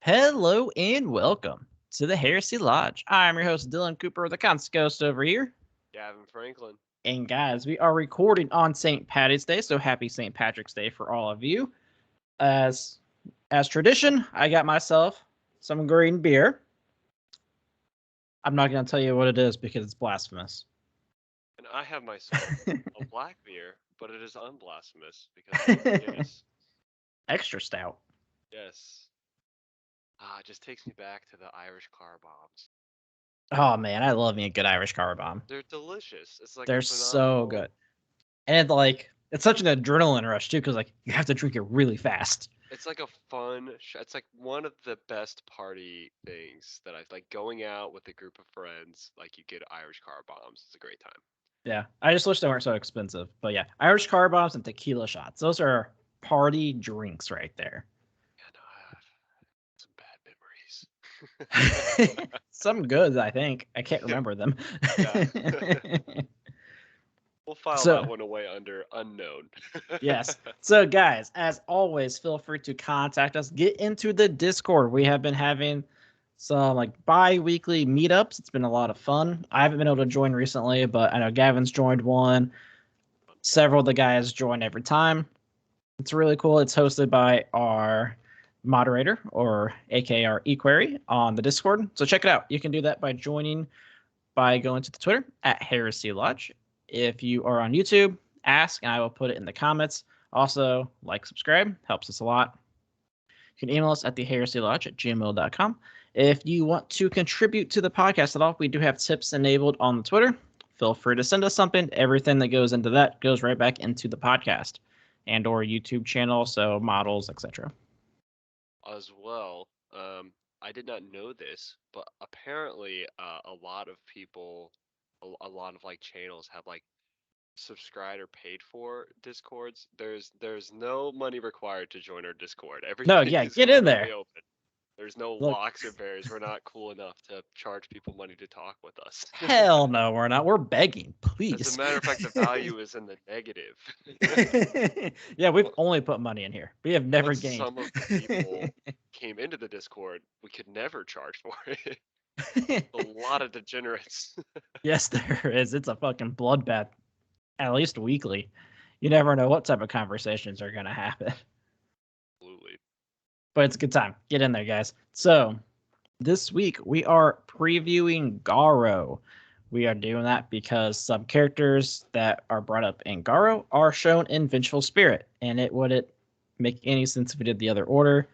Hello and welcome to the Heresy Lodge. I'm your host, Dylan Cooper, the Constant Ghost over here. Gavin Franklin. And guys, we are recording on St. Patty's Day, so happy St. Patrick's Day for all of you. As tradition, I got myself some green beer. I'm not going to tell you what it is because it's blasphemous. And I have myself a black beer, but it is unblasphemous because it is. Extra stout. Yes. It just takes me back to the Irish car bombs. Oh man, I love me a good Irish car bomb. They're delicious. It's like a They're so phenomenal. good. And it's such an adrenaline rush too, because you have to drink it really fast. It's like a fun. It's like one of the best party things that I like. Going out with a group of friends, like you get Irish car bombs. It's a great time. Yeah, I just wish they weren't so expensive. But yeah, Irish car bombs and tequila shots. Those are party drinks right there. Yeah, no, I have some bad memories. Some good, I think. I can't remember them. Yeah. We'll file So, that one away under unknown. yes. So, guys, as always, feel free to contact us. Get into the Discord. We have been having some bi-weekly meetups. It's been a lot of fun. I haven't been able to join recently, but I know Gavin's joined one. Several of the guys join every time. It's really cool. It's hosted by our moderator, or aka our equerry, on the Discord. So check it out. You can do that by going to the Twitter at Heresy Lodge. If you are on YouTube, ask and I will put it in the comments. Also, subscribe, helps us a lot. You can email us at theheresiolodge@gmail.com. If you want to contribute to the podcast at all, we do have tips enabled on the Twitter. Feel free to send us something. Everything that goes into that goes right back into the podcast and or YouTube channel, so models, etc. As well, I did not know this, but apparently a lot of people, a lot of channels have subscribed or paid for Discords. There's no money required to join our Discord. No, Everything yeah, is get in completely there. open. There's no Look, locks or barriers. We're not cool enough to charge people money to talk with us. hell no, we're not. We're begging, As a please. matter of fact, the value is in the negative. Yeah, we've only put money in here. We have never Once gained. some of the people came into the Discord, we could never charge for it. A lot of degenerates. Yes, there is. It's a fucking bloodbath, at least weekly. You never know what type of conversations are going to happen. Absolutely. But it's a good time. Get in there, guys. So, this week we are previewing Garro. We are doing that because some characters that are brought up in Garro are shown in Vengeful Spirit, and it wouldn't make any sense if we did the other order.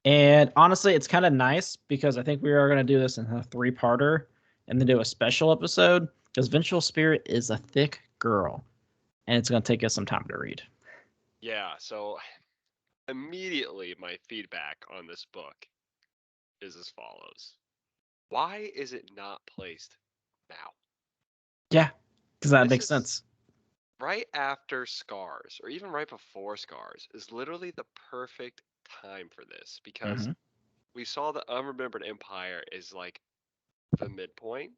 And honestly, it's kind of nice because I think we are going to do this in a 3-parter and then do a special episode because Vengeful Spirit is a thick girl, and it's going to take us some time to read. Yeah, so immediately my feedback on this book is as follows. Why is it not placed now? Yeah, because that This makes is sense. right after Scars, or even right before Scars, is literally the perfect time for this because Mm-hmm. we saw the Unremembered Empire is the midpoint,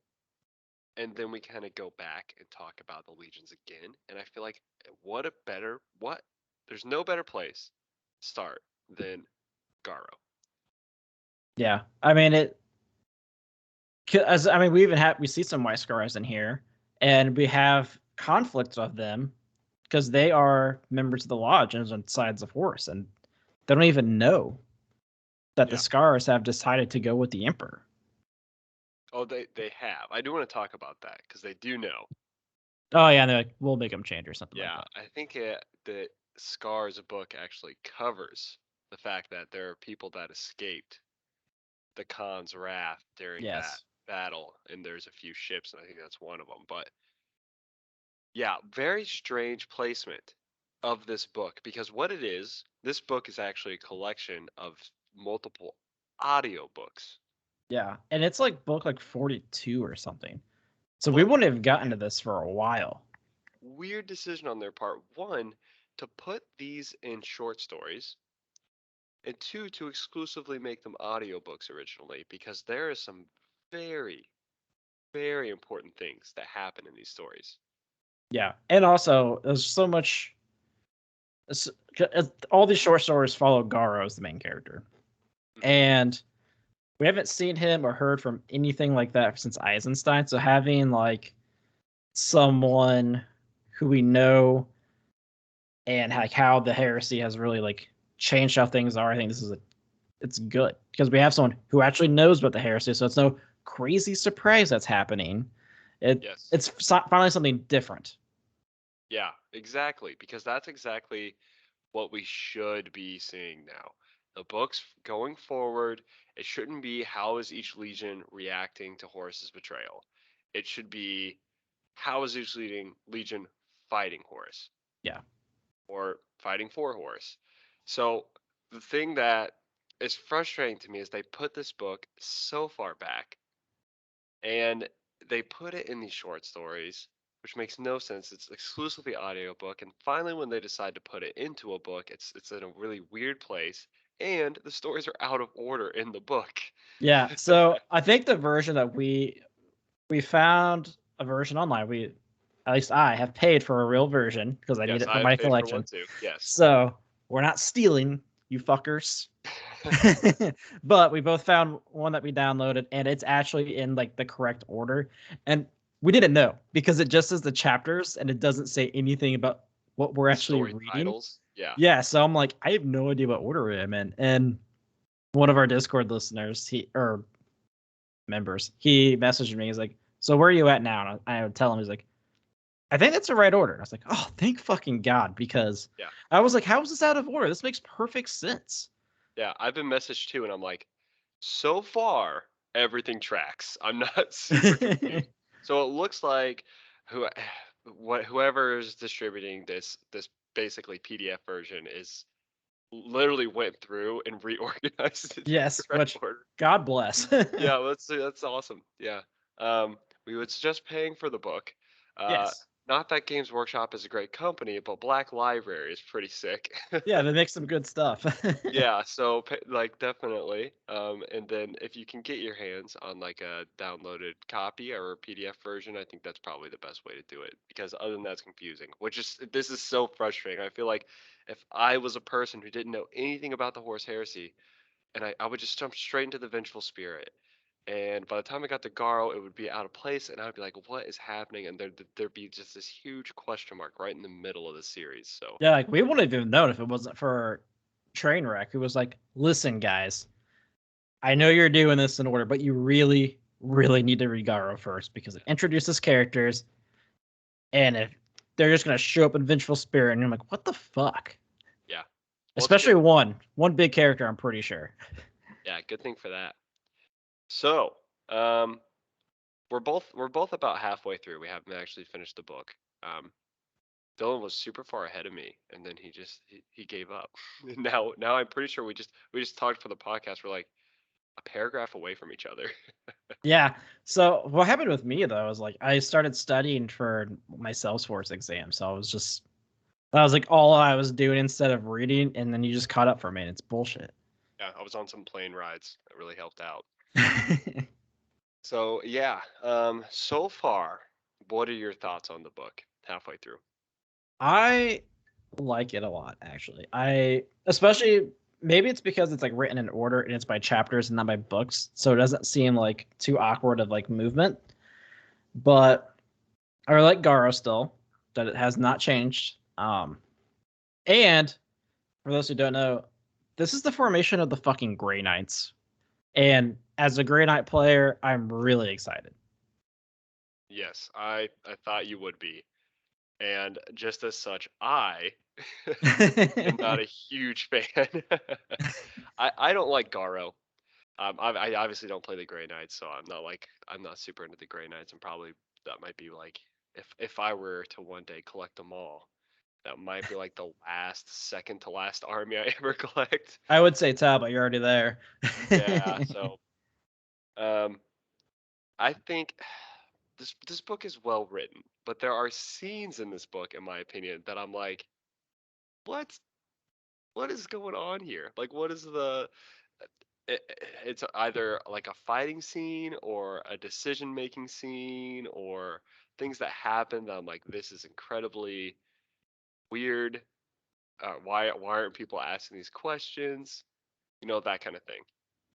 and then we kind of go back and talk about the legions again. And I feel like there's no better place to start than Garro. Yeah, I mean we see some White Scars in here, and we have conflicts of them because they are members of the lodge and on sides of horse, and they don't even know that the Yeah. Scars have decided to go with the Emperor. Oh, they have. I do want to talk about that because they do know. Oh yeah, and they're like, we'll make them change or something like Yeah, that. I think the Scars book actually covers the fact that there are people that escaped the Khan's wrath during that Yes. battle, and there's a few ships, and I think that's one of them. But yeah, very strange placement of this book because what it is, this book is actually a collection of multiple audiobooks. Yeah, and it's book 42 or something. So we But wouldn't have gotten to this for a while. weird decision on their part. One, to put these in short stories, and two, to exclusively make them audiobooks originally because there are some very, very important things that happen in these stories. Yeah, and also there's so much. All these short stories follow Garro as the main character. and we haven't seen him or heard from anything like that since Eisenstein. So having like someone who we know and like how the heresy has really like changed how things are, I think it's good because we have someone who actually knows about the heresy. So it's no crazy surprise that's happening. Yes. It's finally something different. Yeah, exactly. Because that's exactly what we should be seeing now. The books going forward, it shouldn't be how is each legion reacting to Horus's betrayal. It should be how is each legion fighting Horus Yeah. or fighting for Horus. So the thing that is frustrating to me is they put this book so far back and they put it in these short stories, which makes no sense. It's exclusively audiobook, and finally when they decide to put it into a book, it's in a really weird place, and the stories are out of order in the book. Yeah. So I think the version that we found a version online. We at least I have paid for a real version because I need Yes, it for I have my paid for one collection. too. Yes. So we're not stealing, you fuckers. But we both found one that we downloaded and it's actually in like the correct order. And we didn't know because it just says the chapters and it doesn't say anything about what we're The actually story reading. titles. Yeah. Yeah, so I'm like, I have no idea what order I'm in. And one of our Discord listeners, he or members, he messaged me. He's like, "So where are you at now?" And I would tell him, he's like, "I think that's the right order." I was like, "Oh, thank fucking god!" Because Yeah. I was like, "How is this out of order? This makes perfect sense." Yeah. I've been messaged too, and I'm like, so far everything tracks. I'm not super confused. So it looks like who whoever is distributing this basically PDF version is literally went through and reorganized it in the Yes, correct which order. God bless. Yeah, that's awesome. Yeah. We would suggest paying for the book. Uh, Yes. not that Games Workshop is a great company, but Black Library is pretty sick. Yeah, they make some good stuff. Yeah, so like definitely. And then if you can get your hands on like a downloaded copy or a PDF version, I think that's probably the best way to do it because other than that's confusing. Which is this is so frustrating. I feel like if I was a person who didn't know anything about the Horse Heresy, and I would just jump straight into the Vengeful Spirit. And by the time I got to Garro, it would be out of place, and I'd be like, "What is happening?" And there'd be just this huge question mark right in the middle of the series. So Yeah, like we wouldn't have even known if it wasn't for Trainwreck, who was like, "Listen, guys, I know you're doing this in order, but you really, really need to read Garo first because it introduces characters, and if they're just gonna show up in Vengeful Spirit, and you're like, what the fuck?" yeah, well, it's Especially good. one big character, I'm pretty sure. Yeah, good thing for that. So, um, we're both about halfway through. We haven't actually finished the book. Um, Dylan was super far ahead of me, and then he gave up. Now I'm pretty sure we just talked for the podcast. We're like a paragraph away from each other. Yeah. So what happened with me though is like I started studying for my Salesforce exam, so I was just that was like all I was doing instead of reading, and then you just caught up for me. And it's bullshit. Yeah, I was on some plane rides that really helped out. So yeah, so far, what are your thoughts on the book halfway through? I like it a lot, actually. I especially maybe it's because it's like written in order and it's by chapters and not by books, so it doesn't seem like too awkward of like movement. But I really like Garo still, that it has not changed. And for those who don't know, this is the formation of the fucking Grey Knights. And as a Grey Knight player, I'm really excited. Yes, I thought you would be, and just as such, I am not a huge fan. I don't like Garro. I obviously don't play the Grey Knights, so I'm not super into the Grey Knights, and probably that might be like if I were to one day collect them all, that might be like the second to last army I ever collect. I would say Tao, but you're already there. Yeah, so um, I think this book is well written, but there are scenes in this book, in my opinion, that I'm like, what what is going on here? Like, what is the it's either like a fighting scene or a decision making scene or things that happen that I'm like, this is incredibly weird. Why aren't people asking these questions? You know, that kind of thing.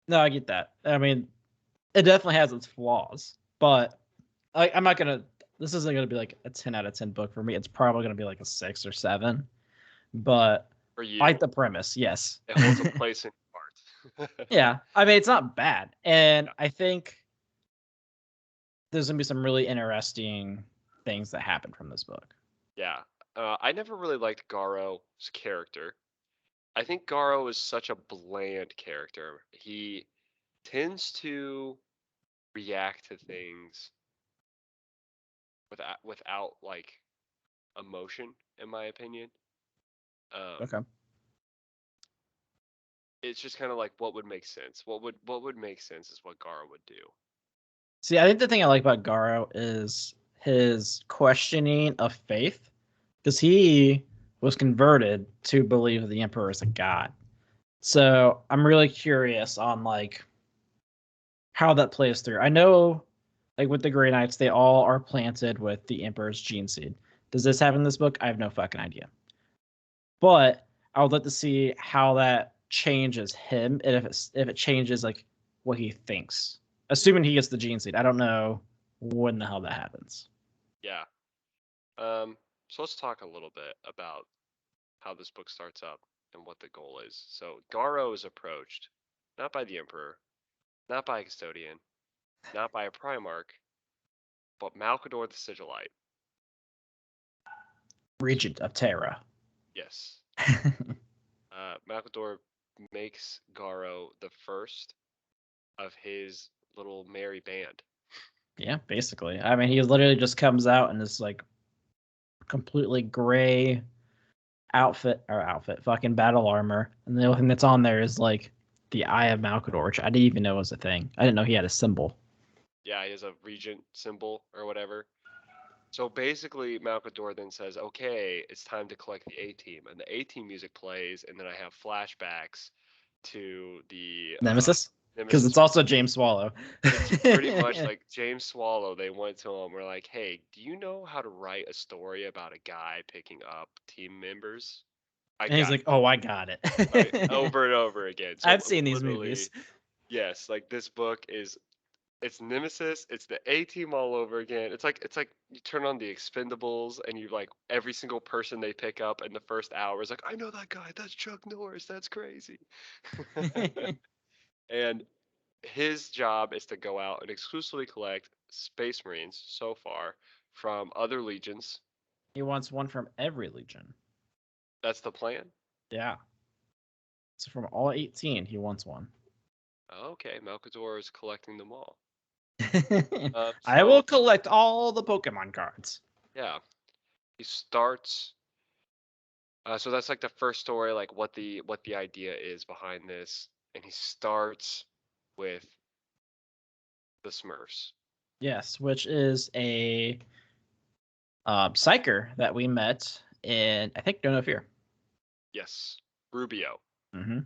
No, I get that. I mean, it definitely has its flaws, but I'm not gonna. This isn't gonna be like a 10 out of 10 book for me. It's probably gonna be like a 6 or 7. But For I like you, the premise. Yes. it holds a place in your heart. Yeah. I mean, it's not bad, and Yeah. I think there's gonna be some really interesting things that happen from this book. Yeah. I never really liked Garro's character. I think Garro is such a bland character. He tends to react to things without like emotion, in my opinion. Um, Okay. it's just kind of like what would make sense. What would make sense is what Garro would do. See, I think the thing I like about Garro is his questioning of faith, because he was converted to believe the Emperor is a god. So I'm really curious on like how that plays through. I know, like with the Grey Knights, they all are planted with the Emperor's gene seed. Does this happen in this book? I have no fucking idea. But I would like to see how that changes him, and if it changes like what he thinks. Assuming he gets the gene seed, I don't know when the hell that happens. Yeah. So let's talk a little bit about how this book starts up and what the goal is. So Garro is approached not by the Emperor, not by a custodian, not by a Primarch, but Malcador the Sigilite. Regent of Terra. Yes. Malcador makes Garro the first of his little merry band. Yeah, basically. I mean, he literally just comes out in this like completely gray outfit, fucking battle armor, and the only thing that's on there is like the Eye of Malcador, which I didn't even know was a thing. I didn't know he had a symbol. Yeah, he has a regent symbol or whatever. So basically, Malcador then says, "Okay, it's time to collect the A team," and the A team music plays, and then I have flashbacks to the Nemesis, because Nemesis. it's also James Swallow. It's pretty much like James Swallow. They went to him. We're like, "Hey, do you know how to write a story about a guy picking up team members?" I And he's got like, "Oh, I got right it." over and over again. So I've seen these literally, movies. yes, like this book is it's Nemesis, it's the A team all over again. It's like you turn on the Expendables and you like every single person they pick up in the first hour is like, I know that guy, that's Chuck Norris, that's crazy. And his job is to go out and exclusively collect Space Marines so far from other legions. He wants one from every legion. That's the plan. Yeah. So from all 18, he wants one. Okay, Malcador is collecting them all. I will So collect all the Pokemon cards. yeah, he starts. So that's like the first story, like what the idea is behind this, and he starts with the Smurfs. Yes, which is a psyker that we met in, I think, No Fear. Yes, Rubio. Hmm.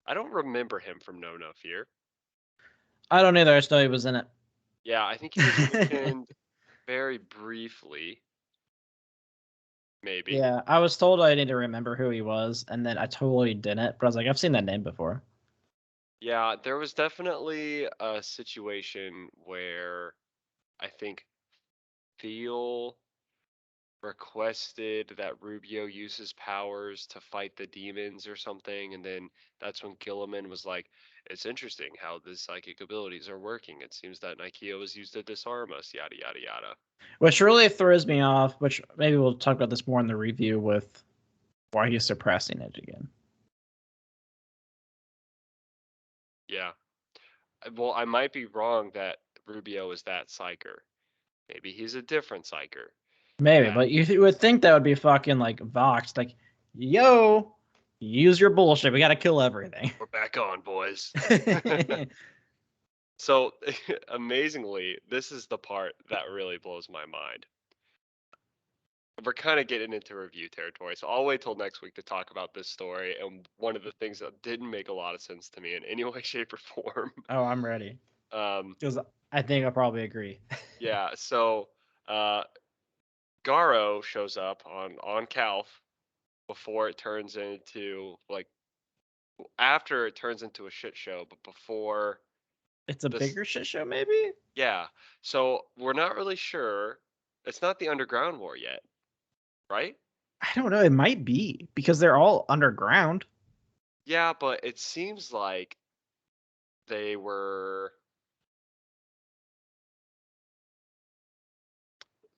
I don't remember him from No Fear. I don't either. I just know he was in it. Yeah, I think he was mentioned very briefly, maybe. Yeah, I was told I need to remember who he was, and then I totally didn't. But I was like, I've seen that name before. Yeah, there was definitely a situation where I think Theo requested that Rubio use his powers to fight the demons or something, and then that's when Gilliman was like, "It's interesting how the psychic abilities are working. It seems that Nikeo was used to disarm us, yada yada yada." Which really throws me off, which maybe we'll talk about this more in the review with why he's suppressing it again. Yeah. Well, I might be wrong that Rubio is that psyker. Maybe he's a different psyker. Maybe, That but you would think that would be fucking like Vox, like, yo, use your bullshit. We got to kill everything. we're back on, boys. So amazingly, this is the part that really blows my mind. We're kind of getting into review territory, so I'll wait till next week to talk about this story and one of the things that didn't make a lot of sense to me in any way, shape, or form. Oh, I'm ready. Um, Because I think I'll probably agree. yeah, so uh, Garro shows up on Calf before it turns into like after it turns into a shit show, but before It's a this, bigger shit show, maybe? yeah. So we're not really sure. It's not the underground war yet, right? I don't know. It might be because they're all underground. Yeah, but it seems like they were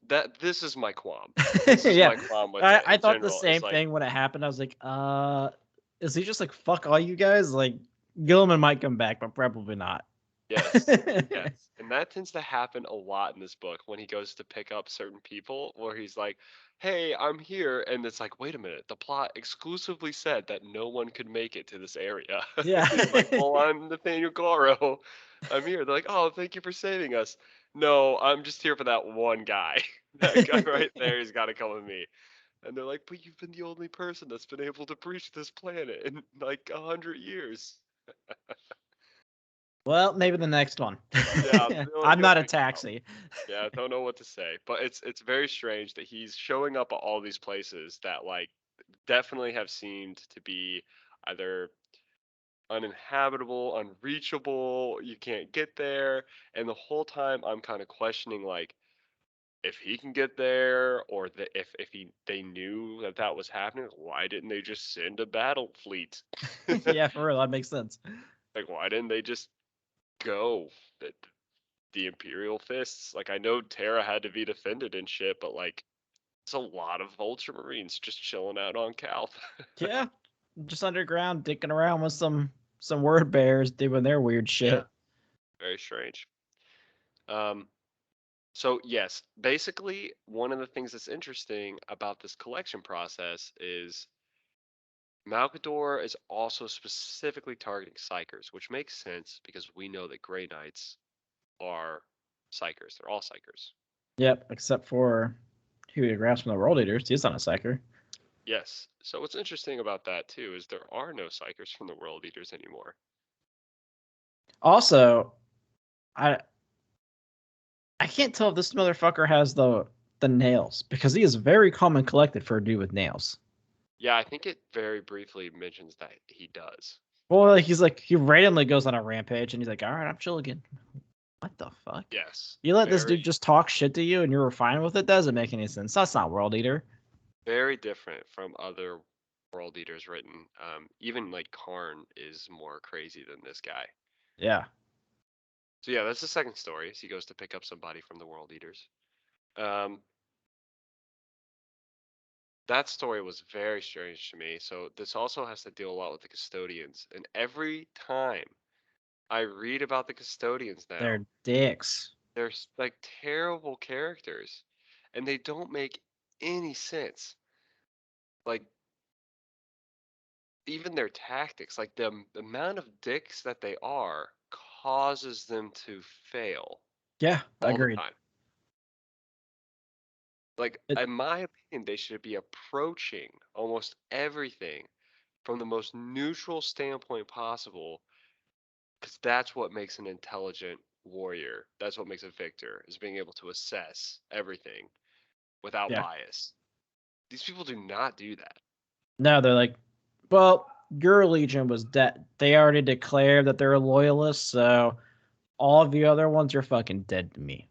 that. This is my qualm. This is Yeah. my qualm with it I in thought the general. Is same like, thing when it happened. I was like, is he just like, fuck all you guys? Like, Gilman might come back, but probably not. yes, yes. And that tends to happen a lot in this book when he goes to pick up certain people, where he's like, "Hey, I'm here," and it's like, "Wait a minute, the plot exclusively said that no one could make it to this area." Yeah. He's like, "Well, I'm Nathaniel Garro. I'm here." They're like, "Oh, thank you for saving us." No, I'm just here for that one guy. That guy right there, he's got to come with me. And they're like, "But you've been the only person that's been able to breach this planet in like 100 years." Well, maybe the next one. Yeah, I'm he'll not a figure it out. taxi. Yeah, I don't know what to say, but it's very strange that he's showing up at all these places that like definitely have seemed to be either uninhabitable, unreachable, you can't get there, and the whole time I'm kind of questioning like if he can get there or if they knew that that was happening, why didn't they just send a battle fleet? Yeah, for real, that makes sense. Like why didn't they just go? The Imperial fists. Like I know Terra had to be defended and shit, but like it's a lot of Ultramarines just chilling out on Calth. Yeah, just underground, dicking around with some word bears doing their weird Yeah, shit. very strange. Um, so yes, basically one of the things that's interesting about this collection process is Malcador is also specifically targeting Psychers, which makes sense because we know that Grey Knights are Psychers. They're all Psychers. Yep, except for Huey Grass from the World Eaters. He's not a psyker. Yes. So what's interesting about that too is there are no Psychers from the World Eaters anymore. Also, I I can't tell if this motherfucker has the nails because he is very calm and collected for a dude with nails. Yeah, I think it very briefly mentions that he does. Well, he's like he randomly goes on a rampage and he's like, all right, I'm chill again. What the fuck? Yes, You let this very, dude just talk shit to you and you're fine with it? Doesn't make any sense. That's not World Eater. very different from other World Eaters written. Even like Karn is more crazy than this guy. Yeah. So yeah, that's the second story. Is he goes to pick up somebody from the World Eaters. Um, that story was very strange to me. So this also has to deal a lot with the custodians. And every time I read about the custodians now, They're dicks. they're like terrible characters, and they don't make any sense. Like even their tactics, like the amount of dicks that they are, causes them to fail Yeah, all the agreed. time. Like It, in my opinion, they should be approaching almost everything from the most neutral standpoint possible, because that's what makes an intelligent warrior. That's what makes a victor, is being able to assess everything without yeah. bias. These people do not do that. No, they're like, well, your legion was dead. They already declared that they're loyalists, so all of the other ones are fucking dead to me.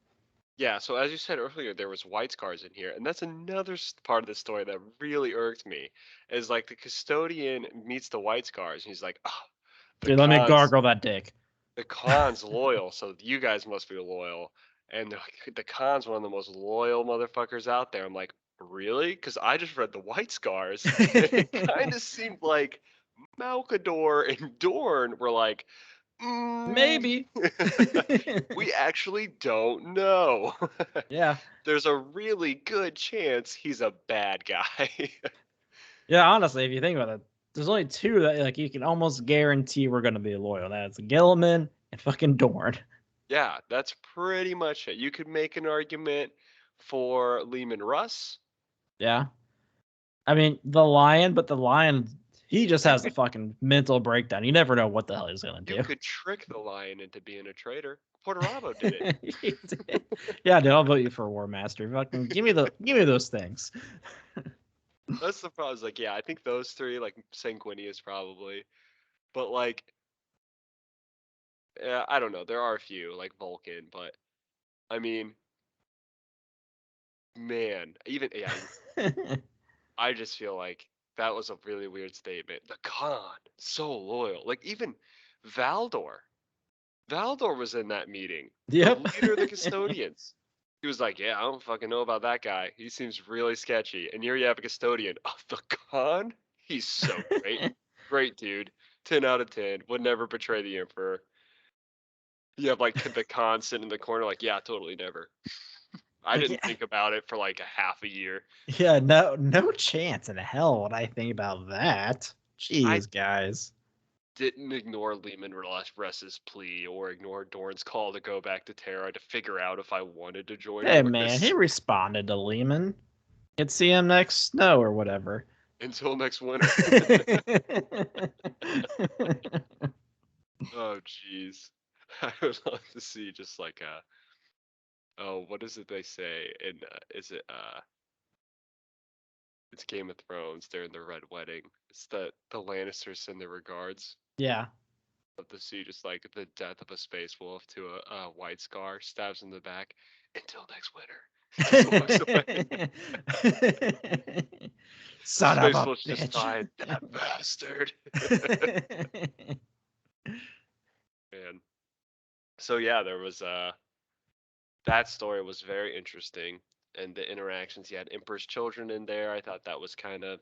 Yeah, so as you said earlier, there was white scars in here, and that's another part of the story that really irked me. Is like the custodian meets the white scars, and he's like, "Oh, the Dude, let me Khan's gargle that dick. the Khan's loyal, so you guys must be loyal." And the Khan's one of the most loyal motherfuckers out there. I'm like, really? Because I just read the white scars, and it kind of seemed like Malcador and Dorn were like, mm, Maybe. we actually don't know. Yeah. There's a really good chance he's a bad guy. Yeah, honestly, if you think about it, there's only two that like you can almost guarantee we're gonna be loyal. That's Gilliman and fucking Dorn. Yeah, that's pretty much it. You could make an argument for Lehman Russ. Yeah. I mean the lion, but the lion he just has a fucking mental breakdown. You never know what the hell he's gonna You do. could trick the lion into being a traitor. Porterabo did it. Yeah, dude, I'll vote you for War Master. Fucking give me those things. That's the problem. Is like, yeah, I think those three, like Sanguinius probably, But like, I don't know. There are a few like Vulcan, but I mean, man, I just feel like that was a really weird statement. The Khan, so loyal. Like even Valdor. Valdor was in that meeting. The Yep. leader of the custodians. He was like, yeah, I don't fucking know about that guy. He seems really sketchy. And here you have a custodian of the Khan. He's so great. Great dude. 10 out of 10. Would never betray the Emperor. You have like the Khan sitting in the corner, like, yeah, totally never. I Like, didn't yeah, think about it for like a half a year. yeah, no chance in hell would I think about that. I Jeez, guys. didn't ignore Lehman Russ's plea or ignore Dorn's call to go back to Terra to figure out if I wanted to join Hey man, he Horus responded to Lehman. Could see him next snow or whatever. until next winter. Oh, jeez. I would love to see just like oh, what is it they say? And is it it's Game of Thrones. They're in the Red Wedding. It's the Lannisters send their regards. Yeah. Love to see just like the death of a space wolf to a white scar, stabs in the back. Until next winter. Just walks away. The Son of space a wolf's just bitch. fine. That bastard. Man. So yeah, there was that story was very interesting, and the interactions. You had Emperor's children in there. I thought that was kind of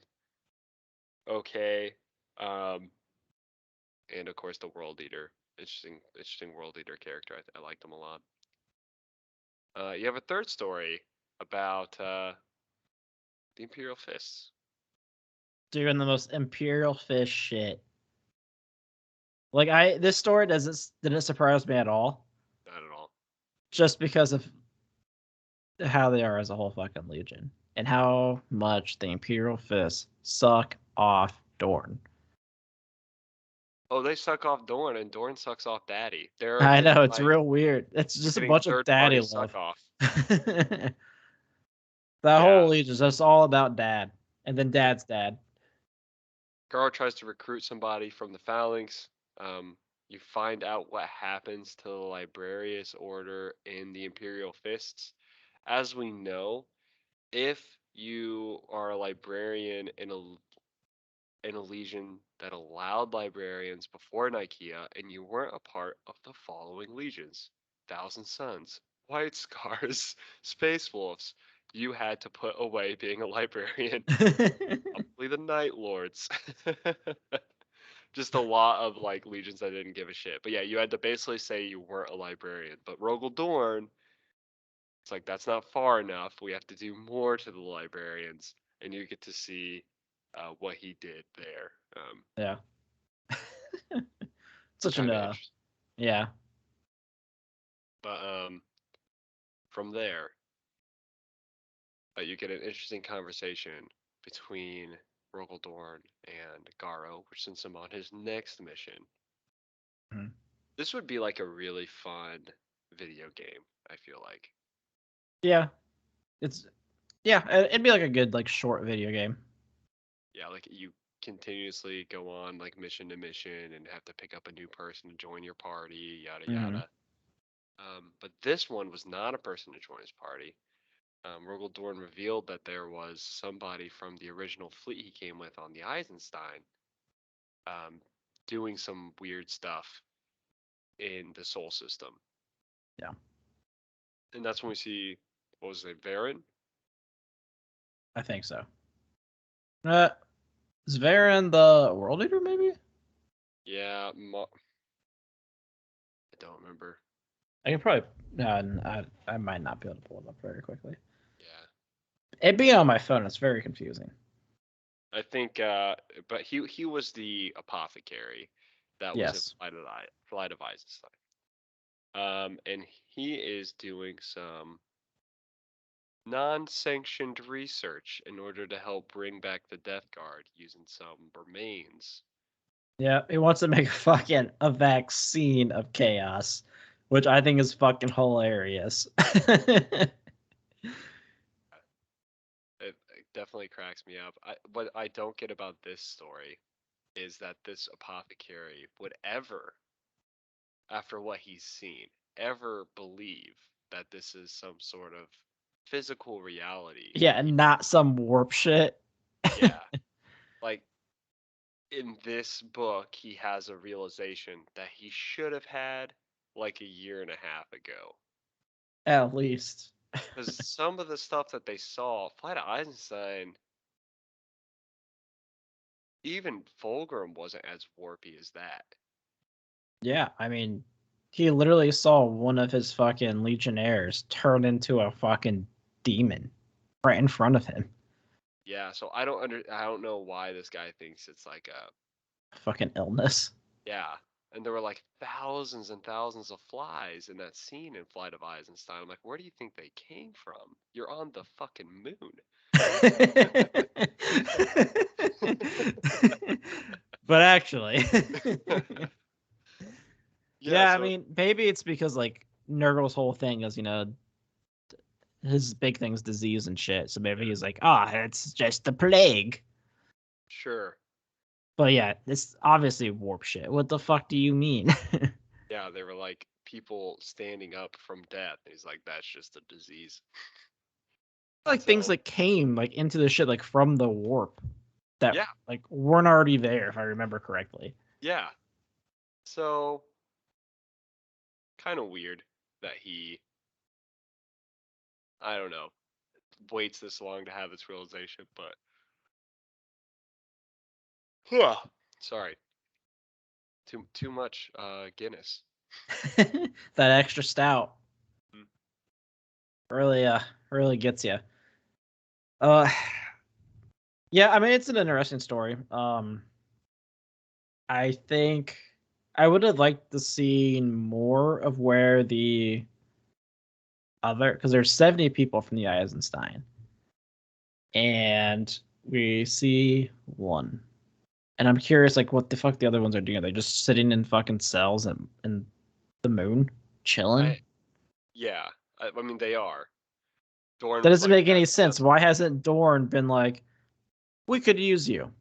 okay. Um, and of course the world eater. Interesting world eater character. I liked him a lot. You have a third story about the Imperial Fists. Doing the most imperial fish shit. Like this story didn't surprise me at all. Not at all. Just because of how they are as a whole fucking legion. And how much the Imperial Fists suck off Dorn. Oh, they suck off Dorn, and Dorn sucks off Daddy. They're I it's know, it's like real weird. It's they're just a getting bunch of third daddy party suck love. off. That Yeah, whole legion is just all about dad. And then dad's dad. Garro tries to recruit somebody from the Phalanx. You find out what happens to the Librarius Order in the Imperial Fists. As we know, if you are a librarian in a legion that allowed librarians before Nicaea, and you weren't a part of the following legions: Thousand Suns, White Scars, Space Wolves, you had to put away being a librarian. Probably the Night Lords. Just a lot of like legions that didn't give a shit. But yeah, you had to basically say you weren't a librarian. But Rogel Dorn, it's like that's not far enough. We have to do more to the librarians, and you get to see what he did there. Yeah. It's Such an kind of interesting. yeah. But from there, you get an interesting conversation between Rogel Dorn and Garro, which sends him on his next mission. Mhm. This would be like a really fun video game, I feel like. Yeah. It's yeah, it'd be like a good like short video game. Yeah, like you continuously go on like mission to mission and have to pick up a new person to join your party, yada Hmm. yada. But this one was not a person to join his party. Rogel Dorn revealed that there was somebody from the original fleet he came with on the Eisenstein um, doing some weird stuff in the Sol system. Yeah. And that's when we see, what was it, Varen? I think so. Uh is Varen the world leader maybe? Yeah, I don't remember. I can probably I might not be able to pull it up very quickly. Yeah. It being on my phone, it's very confusing. I think, but he was the apothecary that was in Yes. Flight of Eisenstein. And he is doing some non-sanctioned research in order to help bring back the Death Guard using some remains. Yeah, he wants to make a vaccine of chaos, which I think is fucking hilarious. It definitely cracks me up. What I don't get about this story is that this apothecary would ever, after what he's seen, ever believe that this is some sort of physical reality Yeah, that he and not some warp shit. yeah, like in this book he has a realization that he should have had like a year and a half ago. At least. Because some of the stuff that they saw, Flight of Eisenstein, even Fulgrim wasn't as warpy as that. Yeah, I mean, he literally saw one of his fucking legionnaires turn into a fucking demon right in front of him. Yeah, so I don't know why this guy thinks it's like a Fucking illness. yeah. And there were like thousands and thousands of flies in that scene in Flight of Eisenstein. I'm like, where do you think they came from? You're on the fucking But actually, moon. Yeah, yeah, I so mean, maybe it's because like Nurgle's whole thing is, his big thing's disease and shit. So maybe he's like, it's just the plague. sure. But yeah, it's obviously warp shit. What the fuck do you mean? Yeah, they were like people standing up from death. He's like, that's just a disease. Like things So that came like into the shit like from the warp that yeah, like weren't already there, if I remember correctly. yeah. So kind of weird that he, I don't know, waits this long to have this realization, but sorry, too much Guinness. That extra stout Mm. really really gets you. Uh yeah, I mean it's an interesting story. I think I would have liked to see more of where the other because there's 70 people from the Eisenstein and we see one. And I'm curious like what the fuck the other ones are doing. Are they just sitting in fucking cells in the moon chilling? I yeah, I mean they are. Dorn That was doesn't like, make any sense. that's Why hasn't Dorn been like, we could use you?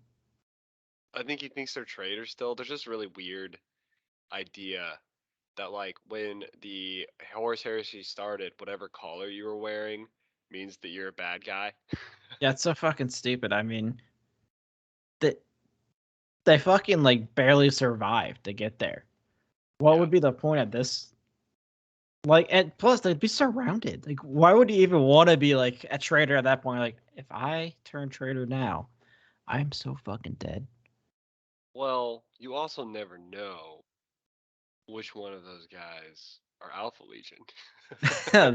I think he thinks they're traitors still. There's just really weird idea that like when the Horus Heresy started, whatever collar you were wearing means that you're a bad guy. Yeah, it's so fucking stupid. I mean, they they fucking like barely survived to get there. What Yeah. would be the point of this? Like, and plus they'd be surrounded. Like, why would you even want to be like a traitor at that point? Like, if I turn traitor now, I'm so fucking dead. Well, you also never know which one of those guys are Alpha Legion.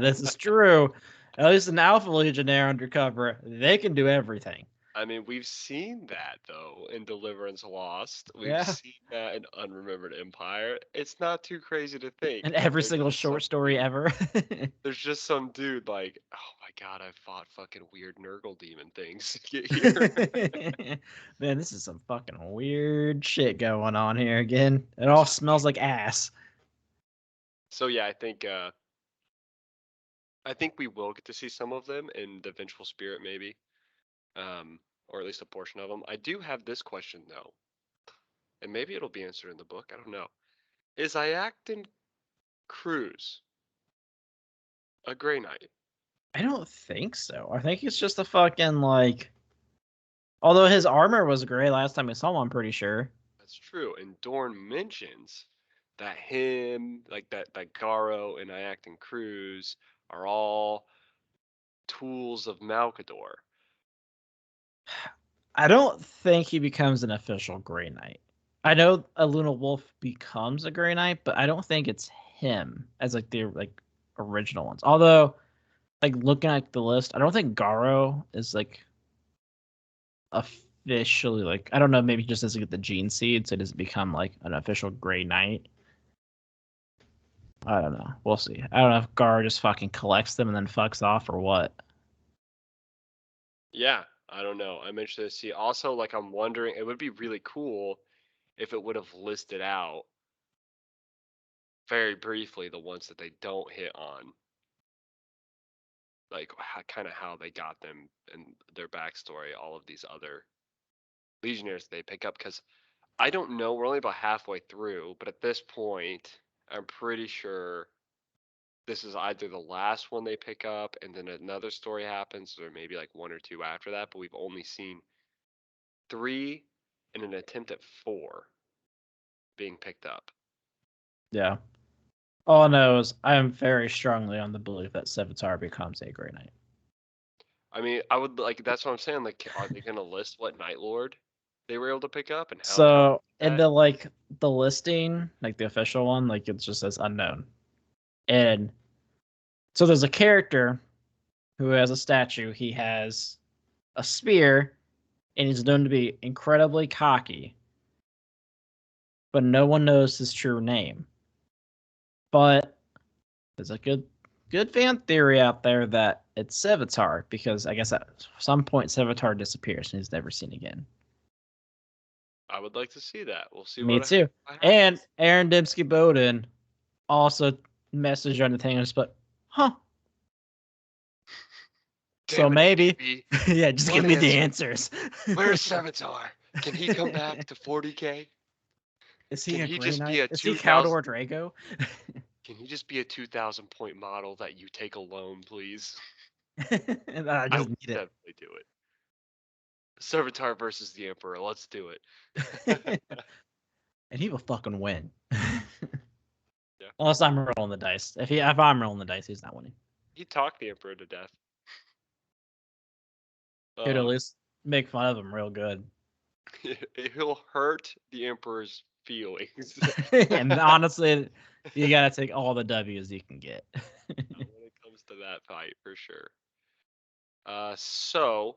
This is true. At least an Alpha Legionnaire undercover, they can do everything. I mean, we've seen that though in Deliverance Lost. We've Yeah. seen that in Unremembered Empire. It's not too crazy to think In that every single short story ever. there's just some dude like, oh my god, I fought fucking weird Nurgle demon things to get here. Man, this is some fucking weird shit going on here again. It It's all just smells like ass. so yeah, I think we will get to see some of them in the Vengeful Spirit maybe. Or at least a portion of them. I do have this question though, and maybe it'll be answered in the book. I don't know. Is Iacton Cruz a Grey Knight? I don't think so. I think it's just a fucking like. Although his armor was gray last time we saw him, I'm pretty sure. That's true. And Dorn mentions that him, like that Garro and Iacton Cruz are all tools of Malcador. I don't think he becomes an official Grey Knight. I know a Luna Wolf becomes a Grey Knight, but I don't think it's him as like the like original ones. Although, like looking at the list, I don't think Garro is like officially like I don't know, maybe he just doesn't get the gene seed, so it doesn't become like an official Grey Knight. I don't know. We'll see. I don't know if Gar just fucking collects them and then fucks off or what. Yeah, I don't know. I'm interested to see. Also, like I'm wondering, it would be really cool if it would have listed out very briefly the ones that they don't hit on, like kind of how they got them and their backstory, all of these other Legionnaires they pick up. Because I don't know. We're only about halfway through, but at this point, I'm pretty sure this is either the last one they pick up and then another story happens, or maybe like one or two after that. But we've only seen three and an attempt at four being picked up. Yeah. All I know is I am very strongly on the belief that Sevatar becomes a Grey Knight. I mean, I would like that's what I'm saying. Like, are they gonna list what Night Lord they were able to pick up and how they So did in that? the listing, like the official one, like it just says unknown. And so there's a character who has a statue. He has a spear, and he's known to be incredibly cocky, but no one knows his true name. But there's a good fan theory out there that it's Sevatar, because I guess at some point Sevatar disappears and he's never seen again. I would like to see that. We'll see Me what too. And happens. Aaron Dembski Bowden also messaged on the thing and just put, huh. So Damn it, maybe, DB. yeah, just give One me the answer. answers. Where's Sevatar? Can he come back to 40K? Is he Can a he Grey just be Knight? a Is he 2,000? Caldor Drago? Can he just be a 2,000 point model that you take alone, please? And I I just would need definitely do it. Servitor versus the Emperor. Let's do it. it. And he will fucking win. Yeah. Unless I'm rolling the dice. If I'm rolling the dice, he's not winning. He talked the Emperor to death. He'd at Um, least make fun of him real good. he'll hurt the Emperor's feelings. And honestly, you gotta take all the W's you can get. When it comes to that fight, for sure. So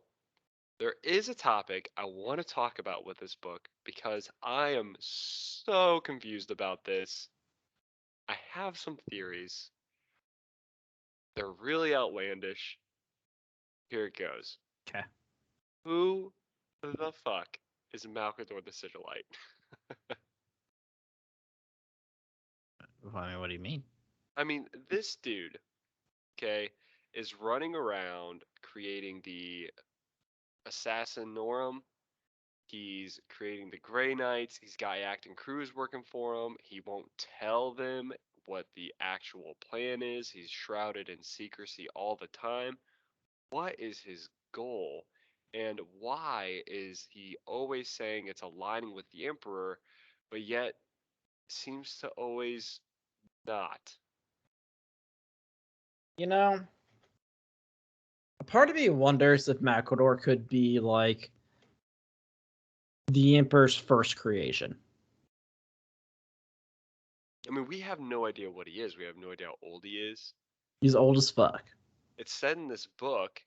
there is a topic I want to talk about with this book because I am so confused about this. I have some theories. They're really outlandish. Here it goes. Okay. Who the fuck is Malcador the Sigilite? I mean, what do you mean? I mean, this dude, okay, is running around creating the Assassinorum. He's creating the Grey Knights. He's got acting crews working for him. He won't tell them what the actual plan is. He's shrouded in secrecy all the time. What is his goal? And why is he always saying it's aligning with the Emperor, but yet seems to always not? You know, a part of me wonders if Malcador could be like the Emperor's first creation. I mean, we have no idea what he is. We have no idea how old he is. He's old as fuck. It's said in this book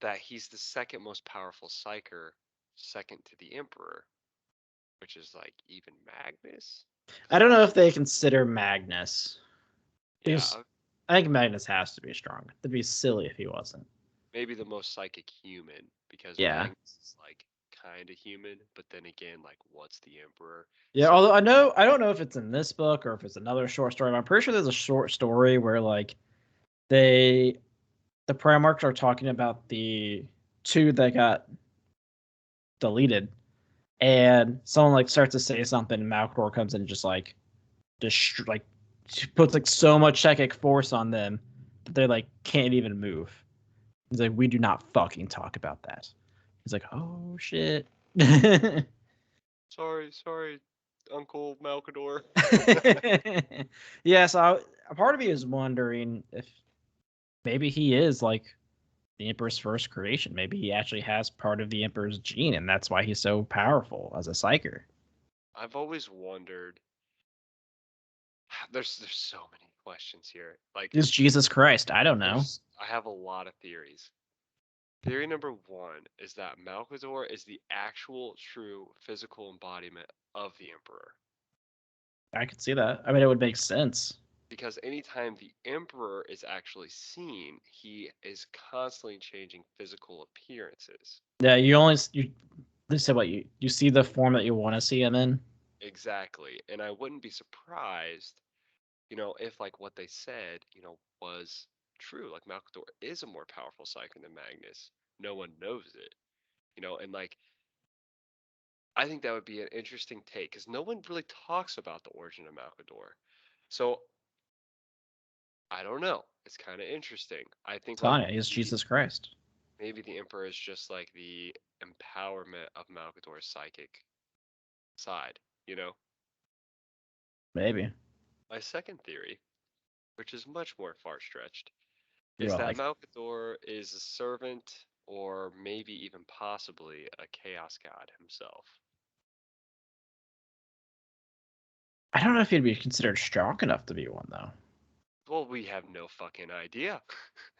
that he's the second most powerful psyker, second to the Emperor, which is like even Magnus. I don't know if they consider Magnus. Yeah, Because I think Magnus has to be strong. It'd be silly if he wasn't. maybe the most psychic human because Yeah. Magnus is like kind of human, but then again, like what's the Emperor? Yeah, So although I don't know if it's in this book or if it's another short story, but I'm pretty sure there's a short story where like they the Primarchs are talking about the two that got deleted, and someone like starts to say something, and Malcador comes in and just like puts like so much psychic force on them that they like can't even move. He's like, we do not fucking talk about that. He's like, oh shit. sorry, Uncle Malcador. Yeah, so a part of me is wondering if maybe he is like the Emperor's first creation. Maybe he actually has part of the Emperor's gene, and that's why he's so powerful as a psyker. I've always wondered. There's so many questions here. Like Is Jesus Christ? I don't know. I have a lot of theories. Theory number one is that Malcador is the actual true physical embodiment of the Emperor. I could see that. I mean, it would make sense. Because anytime the Emperor is actually seen, he is constantly changing physical appearances. Yeah, you they said what you see the form that you want to see him in. Exactly. And I wouldn't be surprised, if like what they said, was true. Like Malcador is a more powerful psychic than Magnus. No one knows it. And like I think that would be an interesting take because no one really talks about the origin of Malcador. So I don't know. It's kind of interesting. I think like Tanya is maybe Jesus Christ. maybe the Emperor is just like the empowerment of Malcador's psychic side, you know? Maybe. My second theory, which is much more far-stretched, You're is all that like, Malcador is a servant or maybe even possibly a chaos god himself. I don't know if he'd be considered strong enough to be one though. Well, we have no fucking idea.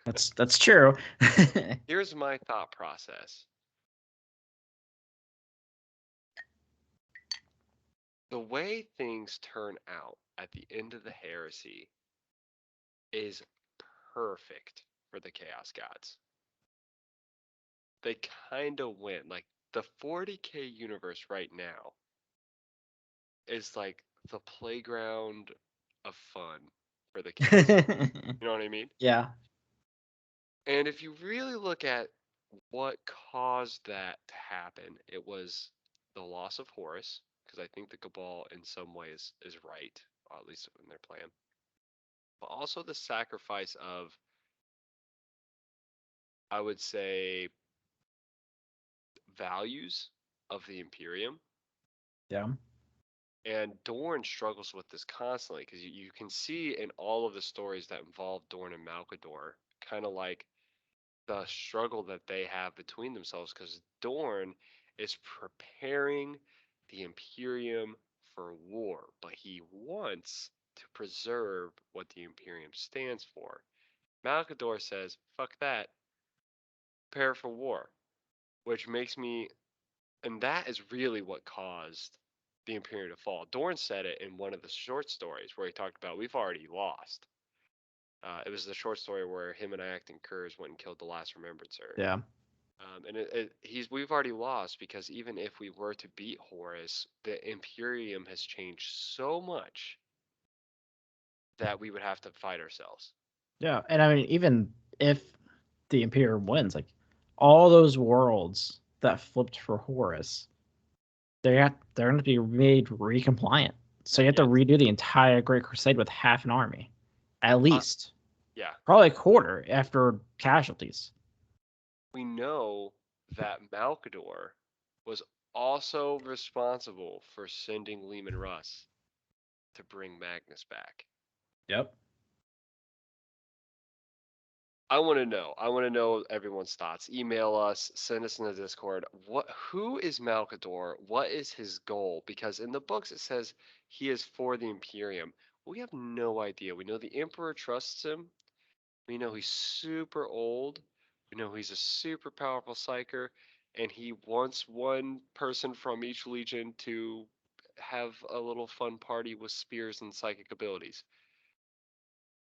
That's true. Here's my thought process. The way things turn out at the end of the heresy is perfect for the chaos gods. They kind of win. Like the 40K universe right now is like the playground of fun for the chaos gods. You know what I mean? Yeah. And if you really look at what caused that to happen, it was the loss of Horus, because I think the Cabal in some ways is right, or at least in their plan, but also the sacrifice of, I would say, values of the Imperium. Yeah. And Dorn struggles with this constantly because you can see in all of the stories that involve Dorn and Malcador kind of like the struggle that they have between themselves because Dorn is preparing the Imperium for war, but he wants to preserve what the Imperium stands for. Malcador says, fuck that, prepare for war, which makes me, and that is really what caused the Imperium to fall. Dorn said it in one of the short stories where he talked about we've already lost. It was the short story where him and Acton Kurz went and killed the last Remembrancer. Yeah. And we've already lost because even if we were to beat Horus, the Imperium has changed so much that we would have to fight ourselves. Yeah. And I mean, even if the Imperium wins, like all those worlds that flipped for Horus, they're going to be made recompliant. So you have to Yes. redo the entire Great Crusade with half an army, at least, Yeah. probably a quarter after casualties. We know that Malcador was also responsible for sending Lehman Russ to bring Magnus back. Yep. I want to know. I want to know everyone's thoughts. Email us, send us in the Discord. Who is Malcador? What is his goal? Because in the books it says he is for the Imperium. We have no idea. We know the Emperor trusts him. We know he's super old. We know he's a super powerful psyker, and he wants one person from each legion to have a little fun party with spears and psychic abilities.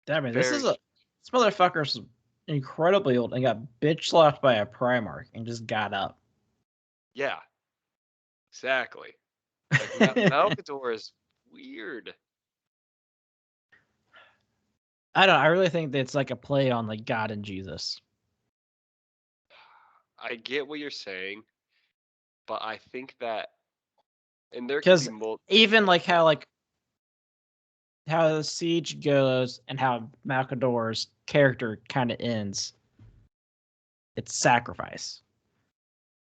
I mean, Very this motherfucker's incredibly old and got bitch slapped by a Primarch and just got up. yeah, exactly. Like Malcador is weird. I don't know. I really think that it's like a play on like God and Jesus. I get what you're saying, but I think that, and there can be Because multiple. even like how the siege goes and how Malcador's character kind of ends, it's sacrifice.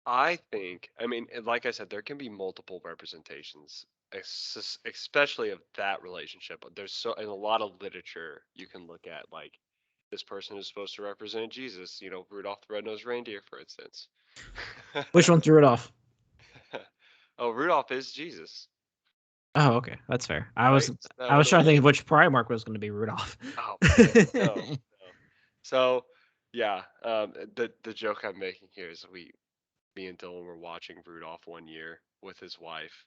I think, I mean, like I said, there can be multiple representations, especially of that relationship. There's so in a lot of literature you can look at, like this person is supposed to represent Jesus. You know, Rudolph the Red-Nosed Reindeer, for instance. Which one threw it off? Oh, Rudolph is Jesus, Oh, okay, that's fair. right? Is that I what was it trying to was? think of which Primarch was going to be Rudolph. Oh man, no, no. So yeah, the joke I'm making here is me and Dylan were watching Rudolph one year with his wife,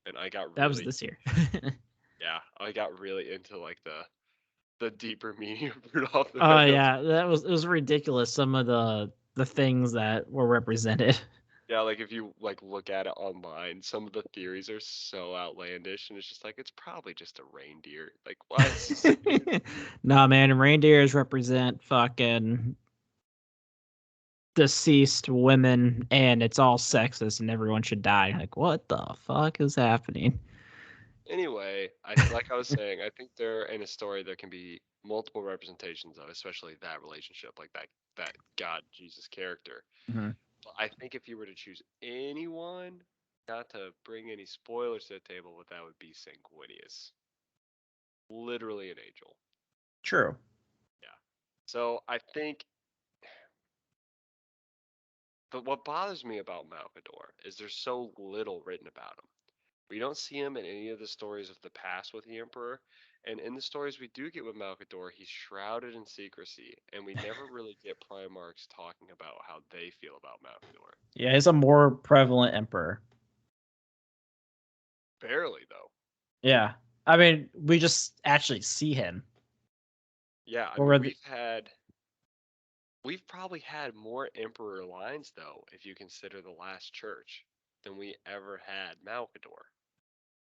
and I got That was really, this year. yeah, I got really into like the deeper meaning of Rudolph the Oh Red-Nosed. yeah, it was ridiculous. Some of the things that were represented. Yeah, like if you like look at it online, some of the theories are so outlandish, and it's just like it's probably just a reindeer. Like what? Nah, man, reindeers represent fucking deceased women, and it's all sexist, and everyone should die. Like, what the fuck is happening? Anyway, like I was saying, I think there in a story there can be multiple representations of, especially that relationship, like that God Jesus character. Mhm. But I think if you were to choose anyone, not to bring any spoilers to the table, but that would be Sanguinius. Literally an angel. True. Yeah. So I think, but what bothers me about Malcador is there's so little written about him. We don't see him in any of the stories of the past with the Emperor, and in the stories we do get with Malcador, he's shrouded in secrecy, and we never really get Primarchs talking about how they feel about Malcador. Yeah, he's a more prevalent emperor. Barely, though. Yeah. I mean, we just actually see him. Yeah, I Or mean, the, we've probably had more Emperor lines, though, if you consider the last church, than we ever had Malcador.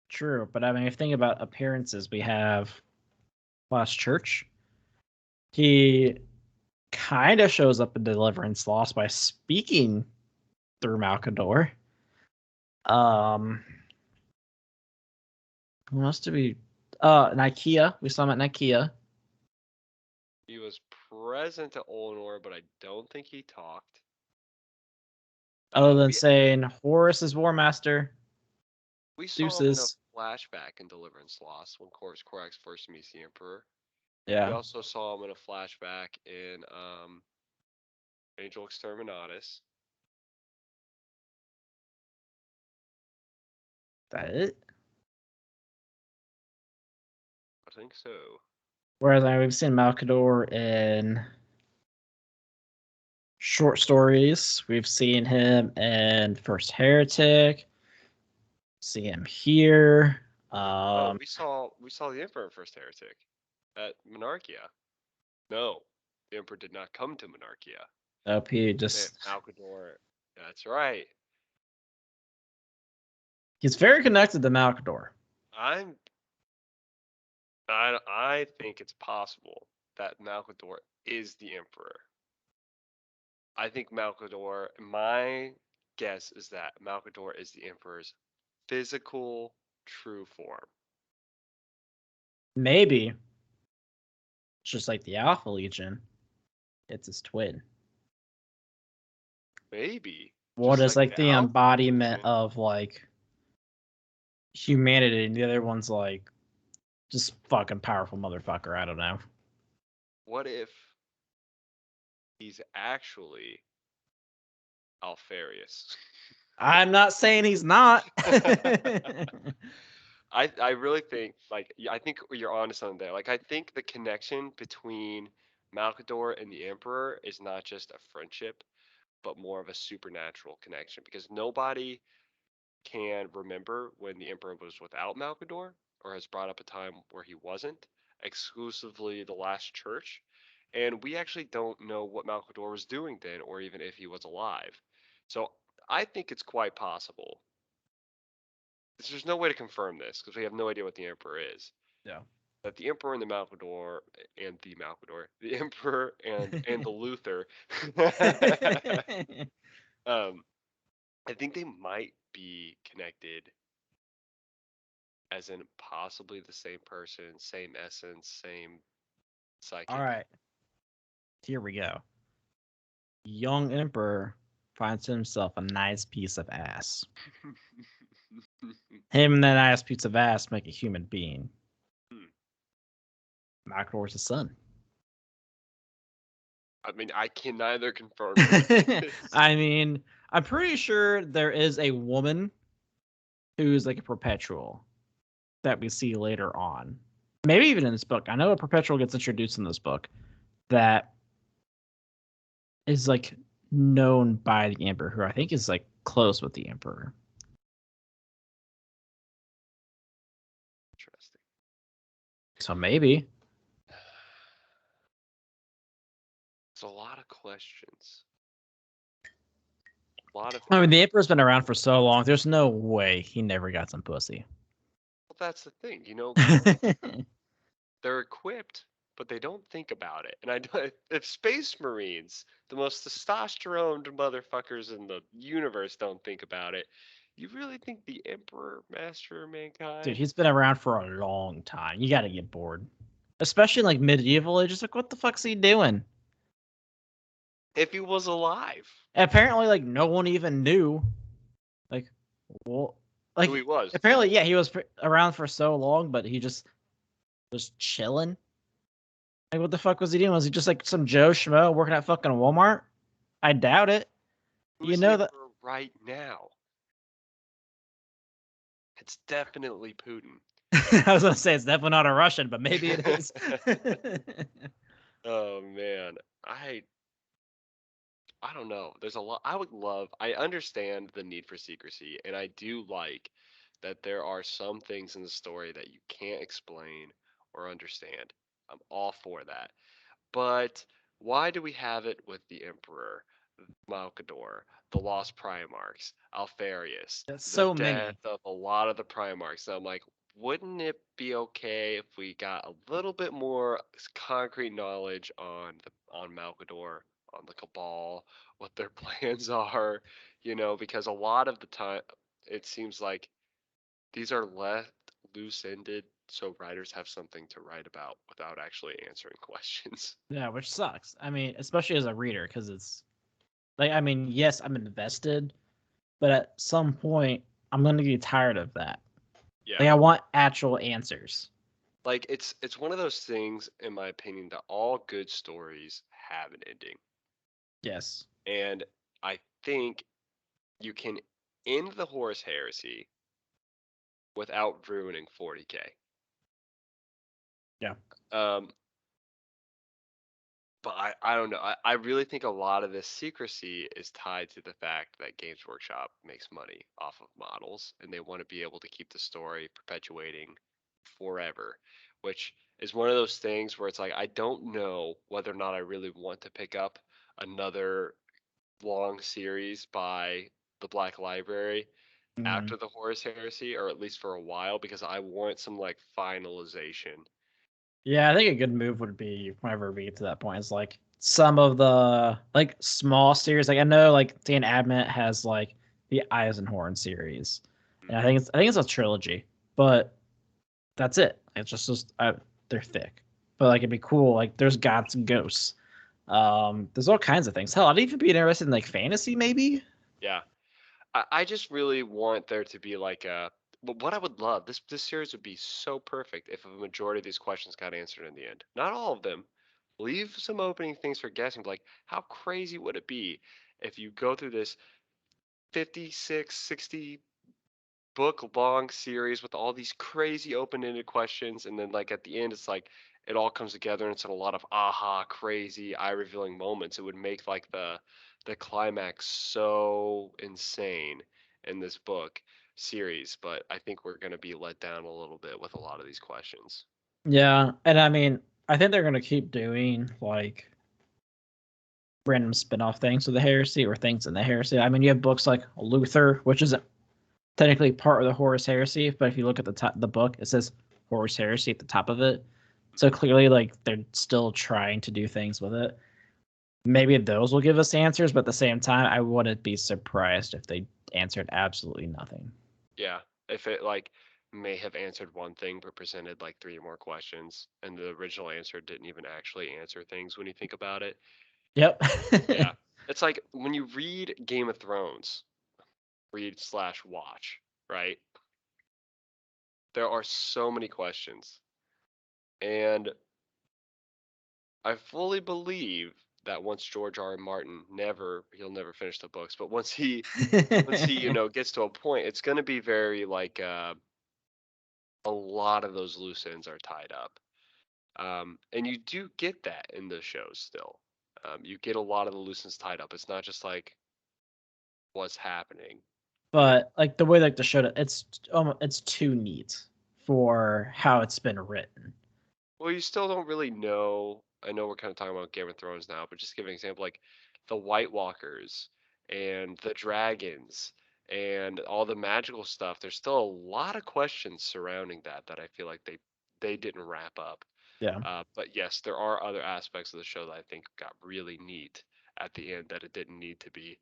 true, but I mean, if you think about appearances, we have Last Church. He kind of shows up in Deliverance Lost by speaking through Malcador. Um, who else do we? Nikea. We saw him at Nikea. He was present at Olnor, but I don't think he talked. Other than We saying Horus is War Master, we saw him in a Deuces. flashback in Deliverance Lost when Corax first meets the Emperor. We Yeah, also saw him in a flashback in Angel Exterminatus. that it. I think so. Whereas we've seen Malcador in short stories. We've seen him in First Heretic. See him here. Oh, Um, we saw the Emperor in First Heretic at Monarchia. No, the Emperor did not come to Monarchia. OP Man, just Malcador. That's right. he's very connected to Malcador. I'm. I think it's possible that Malcador is the Emperor. I think Malcador. My guess is that Malcador is the Emperor's physical true form. Maybe just like the Alpha Legion, it's his twin. Maybe What just is like like the the Alpha embodiment Legion. of like humanity, and the other one's like just fucking powerful motherfucker. I don't know. What if he's actually Alfarius? I'm not saying he's not. I really think I think you're onto something there. Like I think the connection between Malcador and the Emperor is not just a friendship, but more of a supernatural connection because nobody can remember when the Emperor was without Malcador or has brought up a time where he wasn't, exclusively the last church. And we actually don't know what Malcador was doing then or even if he was alive. So I think it's quite possible. There's no way to confirm this because we have no idea what the Emperor is. Yeah. That the Emperor and the Malcador, the Emperor and the Luther, um, I think they might be connected as in possibly the same person, same essence, same All psychic. right, here we go. Young Emperor finds himself a nice piece of ass. Him and that nice piece of ass make a human being. Malcador's his son. I mean, I can neither confirm nor deny this. I mean, I'm pretty sure there is a woman who's like a perpetual that we see later on. Maybe even in this book. I know a perpetual gets introduced in this book that is like known by the Emperor, who I think is like close with the Emperor. Interesting. So maybe. It's a lot of questions. A lot of I mean, things. the Emperor's been around for so long. There's no way he never got some pussy. Well, that's the thing, they're equipped but they don't think about it. And if Space Marines, the most testosterone motherfuckers in the universe, don't think about it, you really think the Emperor, Master of Dude, Mankind? he's been around for a long time. You got to get bored, especially in, like, medieval ages. Like, what the fuck's he doing? If he was alive, Apparently, like, no one even knew. Like, well, who he like, was. apparently, yeah, he was around for so long, but he just was chilling. Like, what the fuck was he doing? Was he just like some Joe Schmo working at fucking Walmart? I doubt it. You Who's the know that. Emperor right now? It's definitely Putin. I was gonna say it's definitely not a Russian, but maybe it is. Oh man, I I don't know. There's a lot I would love. I understand the need for secrecy, and I do like that there are some things in the story that you can't explain or understand. I'm all for that. But why do we have it with the Emperor, Malcador, the Lost Primarchs, Alfarius, That's the so death many. of a lot of the Primarchs? And I'm like, wouldn't it be okay if we got a little bit more concrete knowledge on Malcador, on the Cabal, what their plans are? Because a lot of the time it seems like these are left loose-ended so writers have something to write about without actually answering questions. Yeah, which sucks. I mean, especially as a reader, because it's like, I mean, yes, I'm invested, but at some point, I'm gonna get tired of that. Yeah. Like, I want actual answers. Like it's one of those things in my opinion that all good stories have an ending. Yes. And I think you can end the Horus heresy without ruining 40K. Yeah. Um but I don't know. I really think a lot of this secrecy is tied to the fact that Games Workshop makes money off of models and they want to be able to keep the story perpetuating forever, which is one of those things where it's like I don't know whether or not I really want to pick up another long series by the Black Library Mm. after the Horus Heresy, or at least for a while, because I want some like finalization. Yeah, I think a good move would be whenever we get to that point is like some of the like small series. Like I know like Dan Abnett has like the Eisenhorn series, and Hmm. I think it's a trilogy, but that's it. It's just they're thick, but like it'd be cool. Like there's gods and ghosts. There's all kinds of things. Hell, I'd even be interested in like fantasy maybe. Yeah, I just really want there to be like a. But what I would love, this series would be so perfect if a majority of these questions got answered in the end. Not all of them. Leave some opening things for guessing. Like, how crazy would it be if you go through this 56, 60 book long series with all these crazy open-ended questions, and then like at the end it's like it all comes together and it's a lot of aha crazy eye revealing moments. It would make like the climax so insane in this book series, but I think we're going to be let down a little bit with a lot of these questions. Yeah, and I mean I think they're gonna keep doing like random spin-off things with the heresy or things in the heresy. I mean you have books like Luther, which is technically part of the Horus Heresy, but if you look at the top the book, it says Horus Heresy at the top of it. So Mhm. clearly, like they're still trying to do things with it. Maybe those will give us answers, but at the same time, I wouldn't be surprised if they answered absolutely nothing. Yeah, if it like may have answered one thing but presented like three more questions and the original answer didn't even actually answer things when you think about it. Yep. Yeah. It's like when you read Game of Thrones, read slash watch, right? There are so many questions. And I fully believe that once George R. R. Martin he'll never finish the books, but once he gets to a point, it's gonna be very like a lot of those loose ends are tied up. And you do get that in the shows still. You get a lot of the loose ends tied up. It's not just like what's happening. And But like the way like the show, it's too neat for how it's been written. well, you still don't really know. I know we're kind of talking about Game of Thrones now, but just give an example like the White Walkers and the dragons and all the magical stuff. There's still a lot of questions surrounding that I feel like they didn't wrap up. Yeah. But yes, there are other aspects of the show that I think got really neat at the end that it didn't need to be.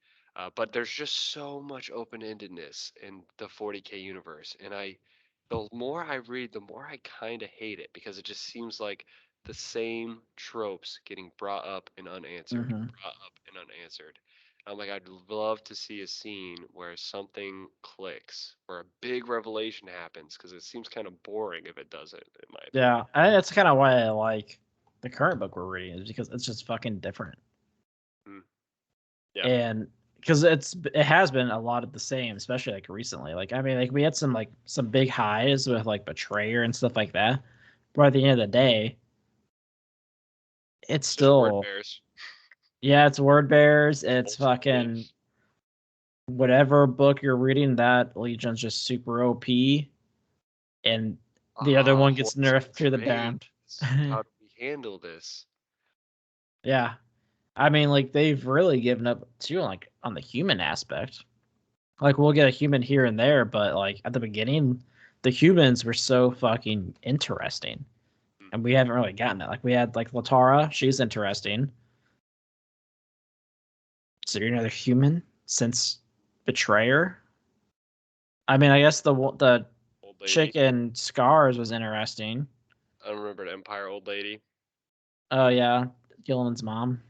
But there's just so much open-endedness in the 40K universe, and the more I read, the more I kind of hate it because it just seems like the same tropes getting brought up and unanswered, Hmm. brought up and unanswered. I'm like, I'd love to see a scene where something clicks, where a big revelation happens, because it seems kind of boring if it doesn't, in my Yeah, opinion. I think that's kind of why I like the current book we're reading is because it's just fucking different, Mm, yeah. and because it has been a lot of the same, especially like recently. Like I mean, like we had some big highs with like Betrayer and stuff like that, but at the end of the day, it's Just word still bears. yeah, it's word bears, it's Ultimately. fucking whatever book you're reading. That Legion's just super OP, and the other one gets Hordes of nerfed to the Drains. ground. How do we handle this? Yeah, I mean, like they've really given up too, like on the human aspect. Like we'll get a human here and there, but like at the beginning, the humans were so fucking interesting, Mm. and we haven't really gotten it. Like we had like Latara, she's interesting. So you're another human since Betrayer. I mean, I guess the Old lady. chick in Scars was interesting. Unremembered Empire old lady. Oh yeah, Gillen's mom.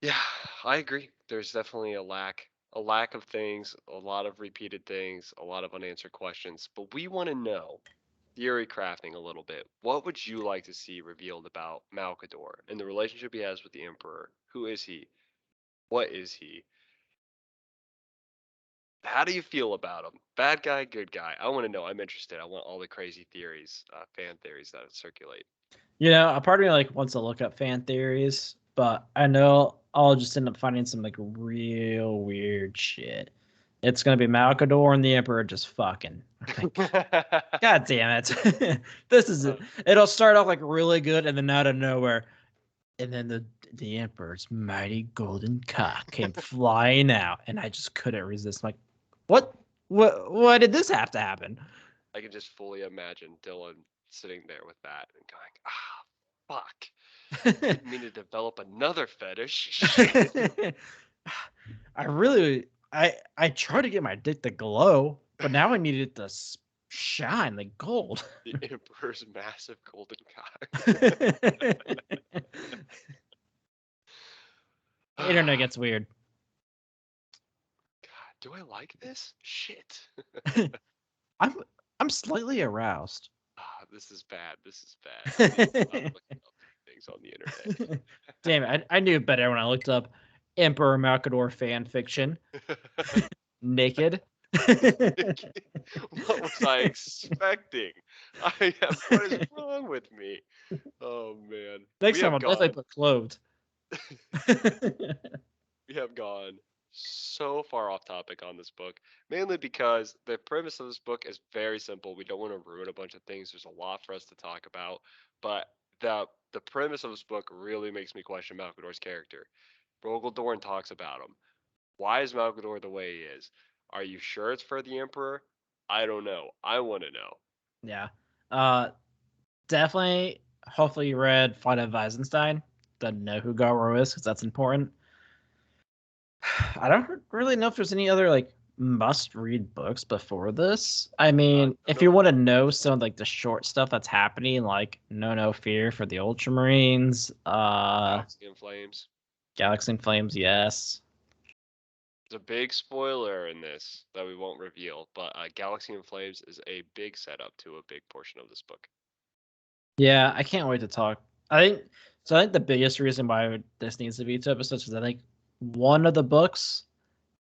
Yeah, I agree. There's definitely a lack of things, a lot of repeated things, a lot of unanswered questions. But we want to know, theory crafting a little bit. What would you like to see revealed about Malcador and the relationship he has with the Emperor? Who is he? What is he? How do you feel about him? Bad guy, good guy? I want to know. I'm interested. I want all the crazy theories, fan theories that circulate. You know, a part of me like wants to look up fan theories, but I know I'll just end up finding some like real weird shit. It's gonna be Malcador and the Emperor just fucking. Like, God damn it. This is Uh, it. It'll start off like really good and then out of nowhere. And then the Emperor's mighty golden cock came flying out, and I just couldn't resist. I'm like, what? What did this have to happen? I can just fully imagine Dylan sitting there with that and going, fuck. Didn't mean to develop another fetish. Shit. I really I tried to get my dick to glow, but now I needed it to shine like gold. The Emperor's massive golden cock. The internet God, gets weird. do I like this? Shit. I'm I'm slightly aroused. This is bad. This is bad. I need to stop looking up things on the Damn it, I knew better when I looked up Emperor Malcador fan fiction. internet. Naked. What was I expecting? What is wrong with me? Oh man. Next time I'll definitely put clothed. We have gone so far off topic on this book, mainly because the premise of this book is very simple. We don't want to ruin a bunch of things. There's a lot for us to talk about, but the premise of this book really makes me question Malcador's character. Rogel Dorn talks about him. Why is Malcador the way he is? Are you sure it's for the Emperor? I don't know. I want to know. Yeah. Uh definitely hopefully you read Flight of Weisenstein to know who Garro is, because that's important. I don't really know if there's any other like must read books before this. I mean, Don't if know you if want to there's know much some of like the short stuff that's happening, like No Fear for the Ultramarines, Galaxy and Flames. Galaxy and Flames, yes. There's a big spoiler in this that we won't reveal, but Galaxy and Flames is a big setup to a big portion of this book. Yeah, I can't wait to talk. I think the biggest reason why this needs to be two episodes is I think one of the books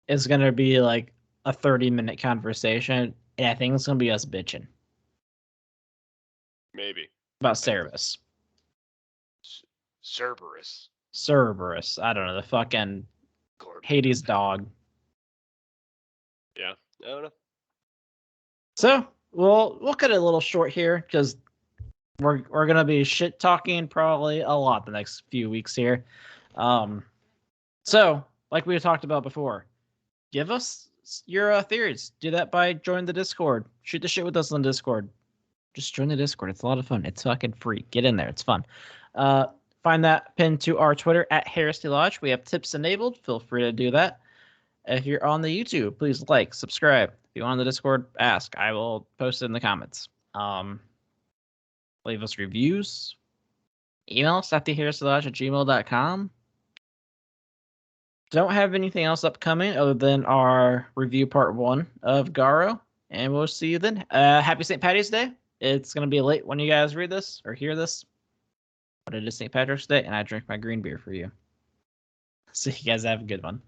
is gonna be like a 30-minute conversation, and I think it's gonna be us bitching Maybe. about I, Cerebus. Cerberus. Cerberus. I don't know, the fucking Gormit of Hades dog. Yeah, I don't know. So we'll cut it a little short here because we're gonna be shit talking probably a lot the next few weeks here. Um, so like we talked about before, give us your theories. Do that by joining the Discord. Shoot the shit with us on Discord. just join the Discord. It's a lot of fun. It's fucking free. Get in there. It's fun. Find that pinned to our Twitter at Heresy Lodge. We have tips enabled. Feel free to do that. If you're on the YouTube, please like, subscribe. If you want on the Discord, ask. I will post it in the comments. Leave us reviews. Email us at theheresylodge@gmail.com. Don't have anything else upcoming other than our review part 1 of Garro, and we'll see you then. Happy St. Patty's Day. It's going to be late when you guys read this or hear this, but it is St. Patrick's Day, and I drink my green beer for you. So you guys have a good one.